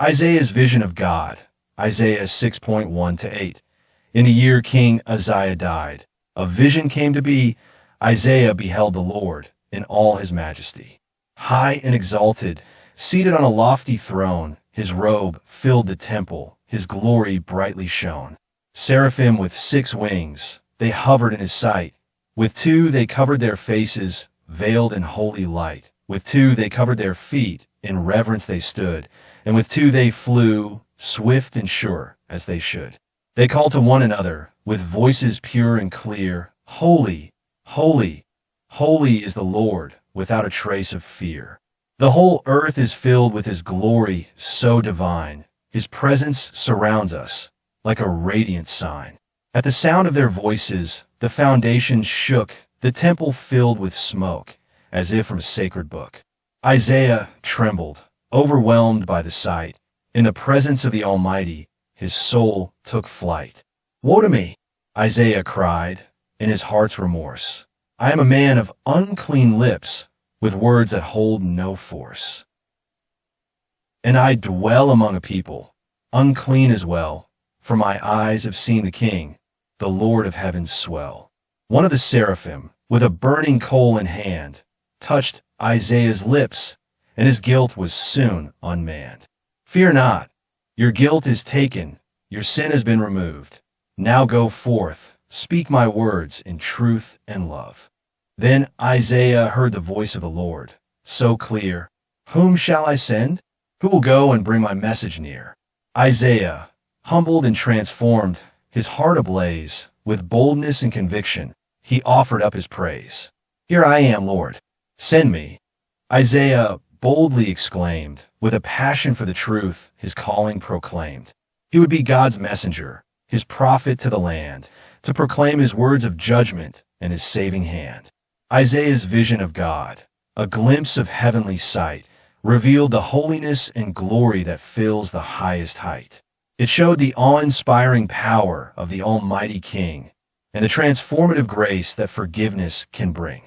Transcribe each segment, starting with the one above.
Isaiah's vision of God, Isaiah 6:1-8. In the year King Uzziah died, a vision came to be. Isaiah beheld the Lord in all his majesty. High and exalted, seated on a lofty throne, his robe filled the temple, his glory brightly shone. Seraphim with 6 wings, they hovered in his sight. With 2 they covered their faces, veiled in holy light. With 2 they covered their feet, in reverence they stood. And with 2 they flew, swift and sure, as they should. They called to one another, with voices pure and clear, Holy, holy, holy is the Lord, without a trace of fear. The whole earth is filled with his glory, so divine. His presence surrounds us, like a radiant sign. At the sound of their voices, the foundations shook, the temple filled with smoke, as if from a sacred book. Isaiah trembled, overwhelmed by the sight. In the presence of the Almighty, his soul took flight. Woe to me, Isaiah cried, in his heart's remorse. I am a man of unclean lips, with words that hold no force. And I dwell among a people, unclean as well, for my eyes have seen the King, the Lord of heaven's swell. One of the seraphim, with a burning coal in hand, touched Isaiah's lips, and his guilt was soon unmanned. Fear not, your guilt is taken, your sin has been removed. Now go forth, speak my words in truth and love. Then Isaiah heard the voice of the Lord, so clear, Whom shall I send? Who will go and bring my message near? Isaiah, humbled and transformed, his heart ablaze, with boldness and conviction, he offered up his praise. Here I am, Lord, send me. Isaiah boldly exclaimed, with a passion for the truth, his calling proclaimed. He would be God's messenger, his prophet to the land, to proclaim his words of judgment and his saving hand. Isaiah's vision of God, a glimpse of heavenly sight, revealed the holiness and glory that fills the highest height. It showed the awe-inspiring power of the Almighty King and the transformative grace that forgiveness can bring.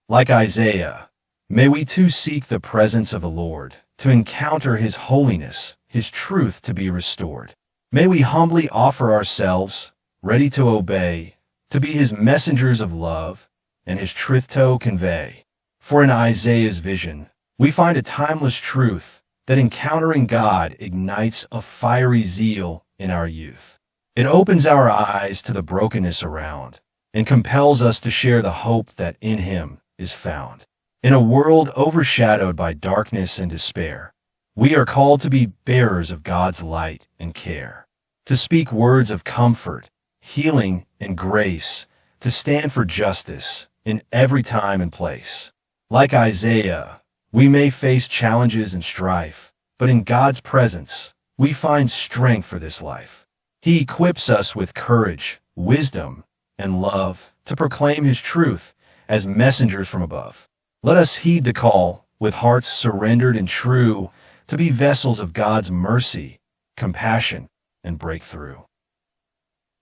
Like Isaiah, may we too seek the presence of the Lord, to encounter his holiness, his truth to be restored. May we humbly offer ourselves, ready to obey, to be his messengers of love, and his truth to convey. For in Isaiah's vision, we find a timeless truth that encountering God ignites a fiery zeal in our youth. It opens our eyes to the brokenness around and compels us to share the hope that in him is found. In a world overshadowed by darkness and despair, we are called to be bearers of God's light and care, to speak words of comfort, healing, and grace, to stand for justice in every time and place. Like Isaiah, we may face challenges and strife, but in God's presence, we find strength for this life. He equips us with courage, wisdom, and love to proclaim his truth as messengers from above. Let us heed the call, with hearts surrendered and true, to be vessels of God's mercy, compassion, and breakthrough.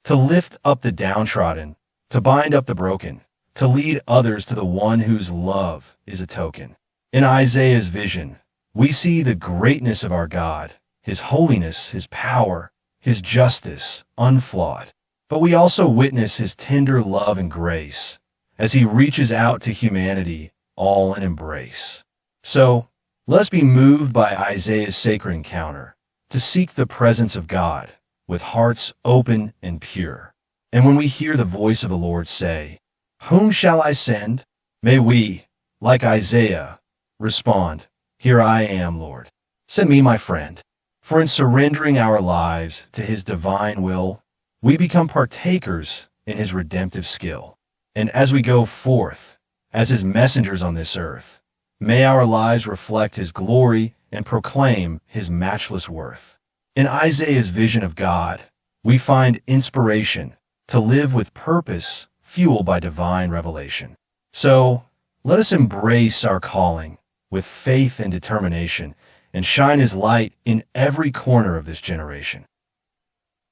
To lift up the downtrodden, to bind up the broken, to lead others to the one whose love is a token. In Isaiah's vision, we see the greatness of our God, his holiness, his power, his justice, unflawed. But we also witness his tender love and grace as he reaches out to humanity, all in embrace. So, let's be moved by Isaiah's sacred encounter, to seek the presence of God with hearts open and pure. And when we hear the voice of the Lord say, Whom shall I send? May we, like Isaiah, respond, Here I am, Lord. Send me, my friend. For in surrendering our lives to his divine will, we become partakers in his redemptive skill. And as we go forth, as his messengers on this earth, may our lives reflect his glory and proclaim his matchless worth. In Isaiah's vision of God, we find inspiration to live with purpose, fueled by divine revelation. So, let us embrace our calling with faith and determination, and shine his light in every corner of this generation.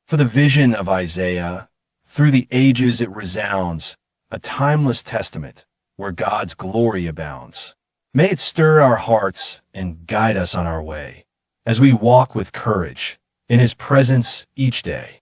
For the vision of Isaiah, through the ages it resounds, a timeless testament where God's glory abounds. May it stir our hearts and guide us on our way, as we walk with courage in His presence each day.